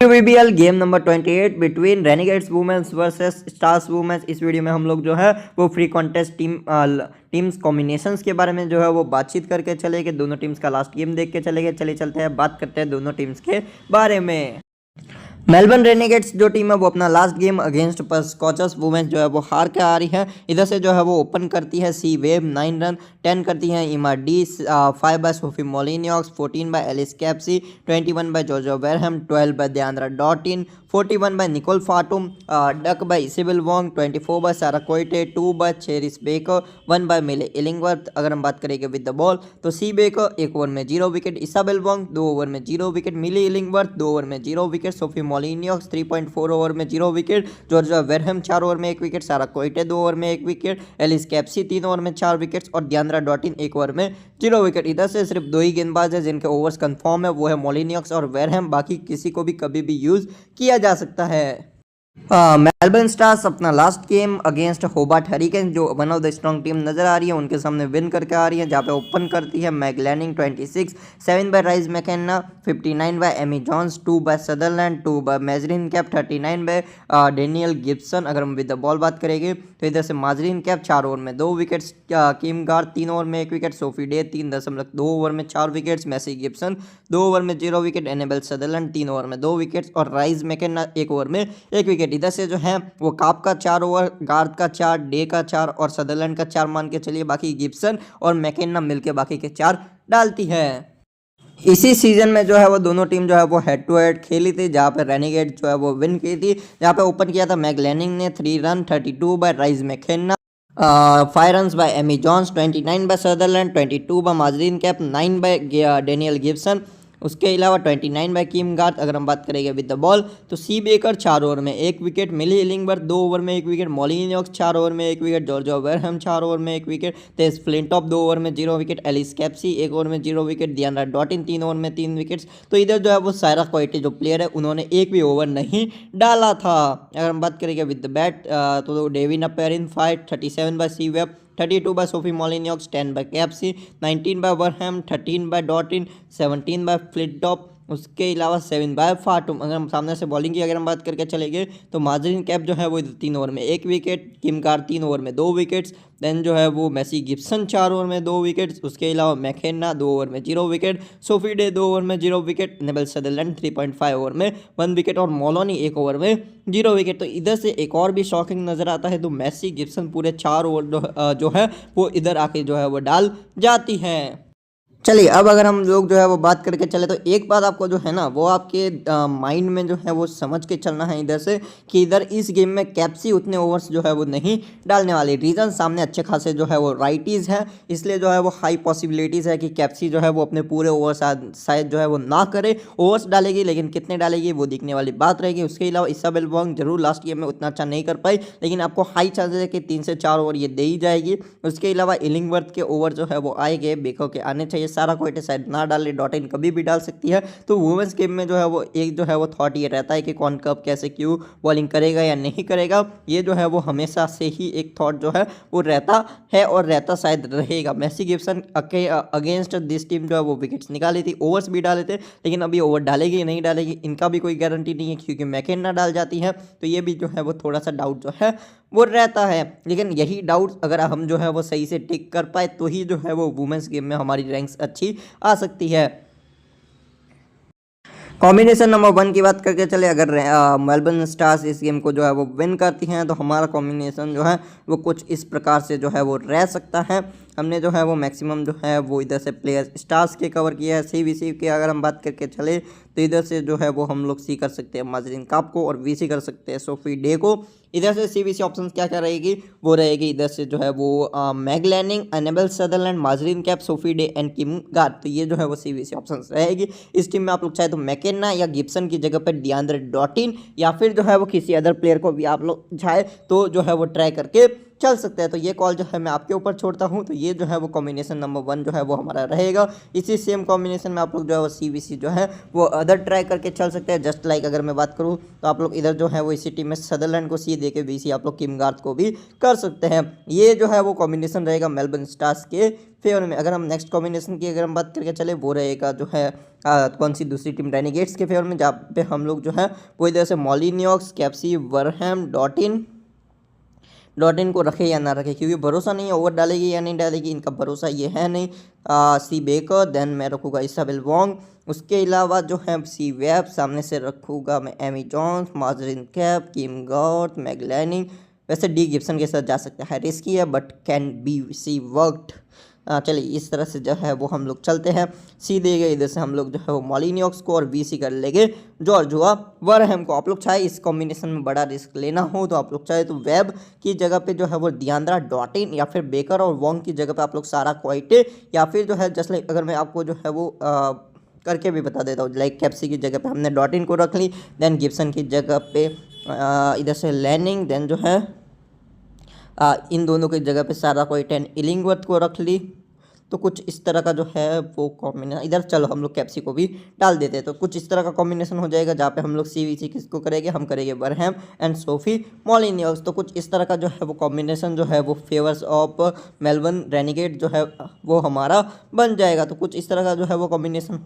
WBBL game number 28 between Renegades women's versus Stars women's. इस video में हम लोग जो है वो फ्री कॉन्टेस्ट टीम्स कॉम्बिनेशंस के बारे में जो है वो बातचीत करके चलेंगे। दोनों टीम्स का लास्ट गेम देख के चलेंगे। चलिए चलते हैं, बात करते हैं दोनों टीम्स के बारे में। मेलबर्न रेनेगेड्स जो टीम है वो अपना लास्ट गेम अगेंस्ट पर स्कॉचर्स वुमेन्स जो है वो हार के आ रही है। इधर से जो है वो ओपन करती है सी वेब 9 रन, 10 करती है Emma D, 5 by Sophie Molineux, 14 by Alice Capsey, 21 by Jojo Wareham, 12 by Deandra Dottin, 41 by Nicole Faltum, duck by Isabel Wong, 24 by Sarah Coyte, 2 by Charis Bekker, 1 by Millie Illingworth. अगर हम बात करेंगे with the ball तो सी baker 1 over में 0 wicket, Isabelle Wong 2 over में 0 wicket, मिली Illingworth 2 over में 0 wicket, Sophie मोलिनियॉक्स 3.4 over में 0 wicket, Georgia Wareham 4 over में 1 विकेट, सारा कोइटे 2 ओवर में 1 विकेट, एलिस कैप्सी 3 ओवर में 4 विकेट्स और दियांद्रा डॉटिन 1 ओवर में 0 विकेट। इधर से सिर्फ 2 ही गेंदबाज है जिनके ओवर्स कंफर्म है, वो है मोलिनियॉक्स और वेरहम। बाकी किसी को भी कभी भी यूज किया जा सकता है। मेलबर्न स्टार्स अपना last game against Hobart Hurricanes जो one of the strong team नजर आ रही है, उनके सामने विन करके आ रही है, जहाँ पे ओपन करती है Meg Lanning 26, 7 by Rhys McKenna, 59 by Amy Jones, 2 by Sutherland, 2 by Marizanne Kapp, 39 by Danielle Gibson. अगर हम विद द बॉल बात करेंगे तो इधर से माजरीन कैप 4 ओवर में 2 विकेट्स, किम गार्ड 3 ओवर में 1 विकेट, सोफी डे 3.2 ओवर में 4 विकेट्स, मैसी गिब्सन 2 ओवर में 0 विकेट, एनेबल सदरलैंड 3 ओवर में 2 विकेट्स और राइज मैकेन्ना 1 ओवर में 1 विकेट। इधर से जो है वो काप का 4 ओवर, गार्ड का 4, डे का 4 और सदरलैंड का 4 मान के चलिए। बाकी गिब्सन और मैकेन्ना मिलके बाकी के 4 डालती है। इसी सीजन में जो है वो दोनों टीम जो है वो हेड टू हेड खेली थी, जहाँ पे रेनेगेड जो है वो विन की थी। जहाँ पे ओपन किया था मैग लैनिंग ने 3 run, 32 by Rhys McKenna, 5 run by Amy Jones, 29 by Sutherland, 22 by Marizanne Kapp, 9 by Danielle Gibson. उसके अलावा 29 बाय किम गार्ड। अगर हम बात करेंगे विद द बॉल तो सी बेकर 4 ओवर में 1 विकेट, मिली इलिंगवर्थ 2 ओवर में 1 विकेट, मोलिनियॉक्स 4 ओवर में 1 विकेट, जॉर्जिया वेरहम 4 ओवर में 1 विकेट, तेज फ्लिंटॉप 2 ओवर में 0 विकेट, एलिस कैप्सी 1 ओवर में 0 विकेट, दियांद्रा डॉटिन 3 ओवर में 3 विकेट्स। तो इधर जो है वो सारा कोइटे जो प्लेयर है उन्होंने एक भी ओवर नहीं डाला था। अगर हम बात करेंगे विद द बैट तो Davina Perrin 5, 37 by C Webb, 32 by Sophie Molineux, 10 by Capsey, 19 by Wareham, 13 by Dottin, 17 by Flintoff. उसके अलावा 7 बाय फाटुम। अगर हम सामने से बॉलिंग की अगर हम बात करके चलेंगे तो माजरीन कैप जो है वो 3 ओवर में 1 विकेट, किम गार्ड 3 ओवर में 2 विकेट्स, देन जो है वो मैसी गिब्सन 4 ओवर में 2 विकेट्स। उसके अलावा मैकेन्ना 2 ओवर में 0 विकेट, सोफी डे 2 ओवर में 0 विकेट, नेबल सदरलैंड 3.5 ओवर में 1 विकेट और मोलोनी 1 ओवर में 0 विकेट। तो इधर से एक और भी शॉकिंग नज़र आता है तो मैसी गिब्सन पूरे 4 ओवर जो है वो इधर आके जो है वो डाल जाती है। चलिए अब अगर हम लोग जो है वो बात करके चले तो एक बात आपको जो है ना वो आपके माइंड में जो है वो समझ के चलना है इधर से कि इधर इस गेम में कैप्सी उतने ओवर्स जो है वो नहीं डालने वाली। रीज़न सामने अच्छे खासे जो है वो राइटीज़ है, इसलिए जो है वो हाई पॉसिबिलिटीज़ है कि कैप्सी जो है वो अपने पूरे ओवर शायद जो है वो ना करे। ओवर्स डालेगी लेकिन कितने डालेगी वो दिखने वाली बात रहेगी। उसके अलावा इसाबेल वोंग जरूर लास्ट गेम में उतना अच्छा नहीं कर पाई, लेकिन आपको हाई चांसेस है कि 3 से 4 ओवर ये दे ही जाएगी। उसके अलावा इलिंगवर्थ के ओवर जो है वो आएंगे, बेको के आने चाहिए। सारा कोइटे शायद ना डाले, डॉटिन कभी भी डाल सकती है। तो वुमेन्स गेम में जो है वो एक जो है वो थॉट ये रहता है कि कौन कब कैसे क्यों बॉलिंग करेगा या नहीं करेगा। ये जो है वो हमेशा से ही एक थॉट जो है वो रहता है और रहता शायद रहेगा। Maisy Gibson against this team जो है वो विकेट्स निकाली थी, ओवर्स भी डाले थे, लेकिन अभी ओवर डालेगी नहीं डालेगी इनका भी कोई गारंटी नहीं है, क्योंकि मैकेन्ना डाल जाती है। तो ये भी जो है वो थोड़ा सा डाउट जो है वो रहता है। लेकिन यही डाउट अगर हम जो है वो सही से टिक कर पाए तो ही जो है वो वुमेन्स गेम में हमारी रैंक्स अच्छी आ सकती है। कॉम्बिनेशन नंबर 1 की बात करके चले, अगर मेलबर्न स्टार्स इस गेम को जो है वो विन करती हैं तो हमारा कॉम्बिनेशन जो है वो कुछ इस प्रकार से जो है वो रह सकता है। हमने जो है वो मैक्सिमम जो है वो इधर से प्लेयर स्टार्स के कवर किया है। सी की अगर हम बात करके चले तो इधर से जो है वो हम लोग सी कर सकते हैं माजरीन काप को और वीसी कर सकते हैं सोफी डे को। इधर से सी ऑप्शन क्या क्या रहेगी वो रहेगी इधर से जो है वो Meg Lanning, Annabel Sutherland, Marizanne Kapp, Sophie Day and Kim Garth. तो ये जो है वो सी ऑप्शन रहेगी। इस टीम में आप लोग चाहे तो मैकेन्ना या गिब्सन की जगह पर दियांद्रा डॉटिन या फिर जो है वो किसी अदर प्लेयर को भी आप लोग चाहे तो जो है वो ट्राई करके चल सकते हैं। तो ये कॉल जो है मैं आपके ऊपर छोड़ता हूँ। तो ये जो है वो कॉम्बिनेशन नंबर 1 जो है वो हमारा रहेगा। इसी सेम कॉम्बिनेशन में आप लोग जो है वो CVC जो है वो अदर ट्राई करके चल सकते हैं। जस्ट लाइक अगर मैं बात करूँ तो आप लोग इधर जो है वो इसी टीम में सदरलैंड को C दे के BC आप लोग किम गार्थ को भी कर सकते हैं। ये जो है वो कॉम्बिनेशन रहेगा मेलबर्न स्टार्स के फेवर में। अगर हम नेक्स्ट कॉम्बिनेशन की अगर हम बात करके चले वो रहेगा जो है कौन सी दूसरी टीम रेनिगेट्स के फेवर में, जहाँ पे हम लोग जो है वो इधर से मॉलिन्यॉक्स, कैप्सी, वरहैम, डॉटिन को रखे या ना रखे, क्योंकि भरोसा नहीं है ओवर डालेगी या नहीं डालेगी, इनका भरोसा ये है नहीं। सी बेकर, देन मैं रखूँगा इसाबेल वोंग। उसके अलावा जो है सी वेब, सामने से रखूँगा मैं एमी जॉन्स, माजरिन कैप, किम गॉर्थ, मैगलैनिंग। वैसे डी गिब्सन के साथ जा सकते हैं, रिस्की है but can be see worked. चलिए इस तरह से जो है वो हम लोग चलते हैं। सी देंगे इधर से हम लोग जो है वो मॉलिन्यॉक्स को, और BC कर लेंगे जॉर्जुआ वरहैम को। आप लोग चाहे इस कॉम्बिनेशन में बड़ा रिस्क लेना हो तो आप लोग चाहे तो वेब की जगह पे जो है वो डियांद्रा डॉटिन, या फिर बेकर और वोंग की जगह पे आप लोग सारा क्वाइटे, या फिर जो है जस्ट लाइक अगर मैं आपको जो है वो करके भी बता देता हूँ, लाइक कैप्सी की जगह पे हमने डॉटिन को रख ली, देन गिब्सन की जगह पे इधर से लैनिंग, देन जो है इन दोनों की जगह पे सारा कोई 10 इलिंगवर्थ को रख ली। तो कुछ इस तरह का जो है वो कॉम्बिनेशन, इधर चलो हम लोग कैप्सी को भी डाल देते हैं। तो कुछ इस तरह का कॉम्बिनेशन हो जाएगा जहाँ पे हम लोग CVC किसको करेंगे, हम करेंगे वरहैम एंड सोफी मॉलिन्यॉक्स। तो कुछ इस तरह का जो है वो कॉम्बिनेशन जो है वो फेवर्स ऑफ मेलबर्न रेनिगेट जो है वो हमारा बन जाएगा। तो कुछ इस तरह का जो है वो कॉम्बिनेशन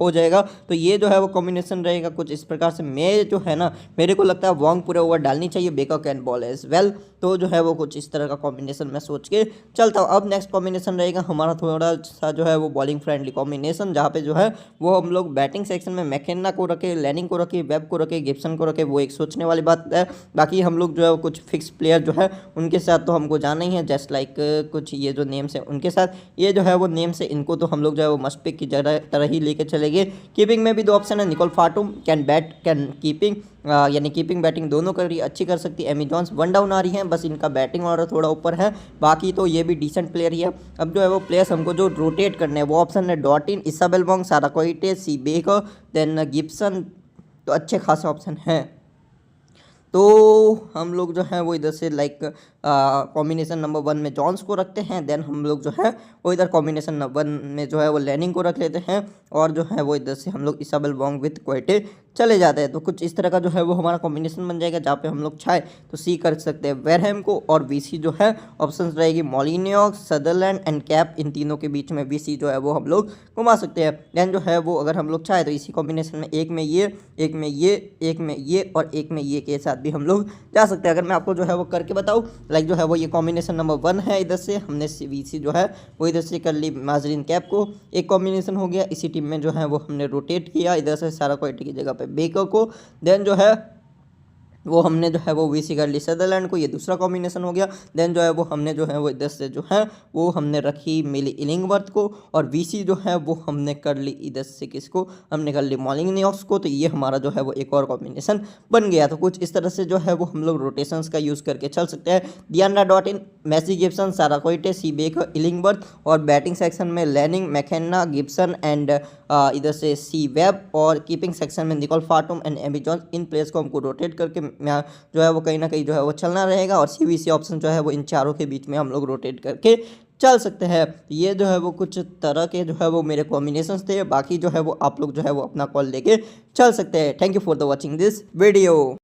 हो जाएगा। तो ये जो है वो कॉम्बिनेशन रहेगा कुछ इस प्रकार से। मैं जो है ना, मेरे को लगता है वोंग पूरे ओवर डालनी चाहिए, Baker can bowl as well. तो जो है वो कुछ इस तरह का कॉम्बिनेशन मैं सोच के चलता हूँ। अब नेक्स्ट कॉम्बिनेशन रहेगा हमारा थोड़ा सा जो है वो बॉलिंग फ्रेंडली कॉम्बिनेशन, जहाँ पे जो है वो हम लोग बैटिंग सेक्शन में मैकेन्ना को रखे, लैनिंग को रखे, वेब को रखे, गिब्सन को रखे। वो एक सोचने वाली बात है। बाकी हम लोग जो है वो कुछ फिक्स प्लेयर जो है उनके साथ तो हमको जाना ही है, जस्ट लाइक कुछ ये जो नेम्स है उनके साथ, ये जो है वो नेम्स है, इनको तो हम लोग जो है वो मस्ट पिक की तरह ही लेके चलेंगे। कीपिंग में भी 2 ऑप्शन है, Nicole Faltum can bat can keeping, यानी कीपिंग बैटिंग दोनों अच्छी कर सकती है। एमी जॉन्स 1 डाउन आ रही है, बस इनका बैटिंग ऑर्डर थोड़ा ऊपर है, बाकी तो ये भी डिसेंट प्लेयर ही है। अब जो है वो प्लेयर्स हमको जो रोटेट करने हैं वो ऑप्शन है डॉटिन, इसाबेल वोंग, सारा Coyte, C baker, then Gibson. तो अच्छे खासे ऑप्शन हैं। तो हम लोग जो है वो इधर से लाइक कॉम्बिनेशन नंबर 1 में जॉन्स को रखते हैं, देन हम लोग जो है वो इधर कॉम्बिनेशन नंबर 1 में जो है वो लैनिंग को रख लेते हैं, और जो है वो इधर से हम लोग इसाबेल वोंग विथ क्वाइटे चले जाते हैं। तो कुछ इस तरह का जो है वो हमारा कॉम्बिनेशन बन जाएगा, जहाँ पे हम लोग चाहे तो सी कर सकते हैं वरहैम को, और BC जो है ऑप्शंस रहेगी मॉलिन्यॉक्स, सदरलैंड एंड कैप। इन तीनों के बीच में BC जो है वो हम लोग घुमा सकते हैं। देन जो है वो अगर हम लोग चाहे तो इसी कॉम्बिनेशन में एक में ये, एक में ये, एक में ये और एक में ये के साथ भी हम लोग जा सकते हैं। अगर मैं आपको जो है वो करके बताऊँ, लाइक जो है वो ये कॉम्बिनेशन नंबर 1 है, इधर से हमने CVC जो है वो इधर से कर ली माजरीन कैप को, एक कॉम्बिनेशन हो गया। इसी टीम में जो है वो हमने रोटेट किया, इधर से सारा क्वाइटी की जगह पे बेकर को, देन जो है वो हमने जो है वो BC कर ली सदरलैंड को, ये दूसरा कॉम्बिनेशन हो गया। देन जो है वो हमने जो है वो इधर से जो है वो हमने रखी मिली इलिंगवर्थ को, और BC जो है वो हमने कर ली इधर से किसको, हमने कर ली मॉलिन्यॉक्स को। तो ये हमारा जो है वो एक और कॉम्बिनेशन बन गया। तो कुछ इस तरह से जो है वो हम लोग रोटेशंस का यूज़ करके चल सकते हैं। Deandra Dottin, Maisy Gibson, Sarah Coyte, C Bekker, Illingworth, और बैटिंग सेक्शन में लैनिंग, मैकेन्ना, गिब्सन एंड इधर से सी वेब, और कीपिंग सेक्शन में Nicole Faltum and Amy Jones. इन प्लेयर्स को हमको रोटेट करके जो है वो कहीं ना कहीं जो है वो चलना रहेगा, और CVC ऑप्शन जो है वो इन चारों के बीच में हम लोग रोटेट करके चल सकते हैं। ये जो है वो कुछ तरह के जो है वो मेरे कॉम्बिनेशंस थे, बाकी जो है वो आप लोग जो है वो अपना कॉल लेके चल सकते हैं। Thank you for the watching this video.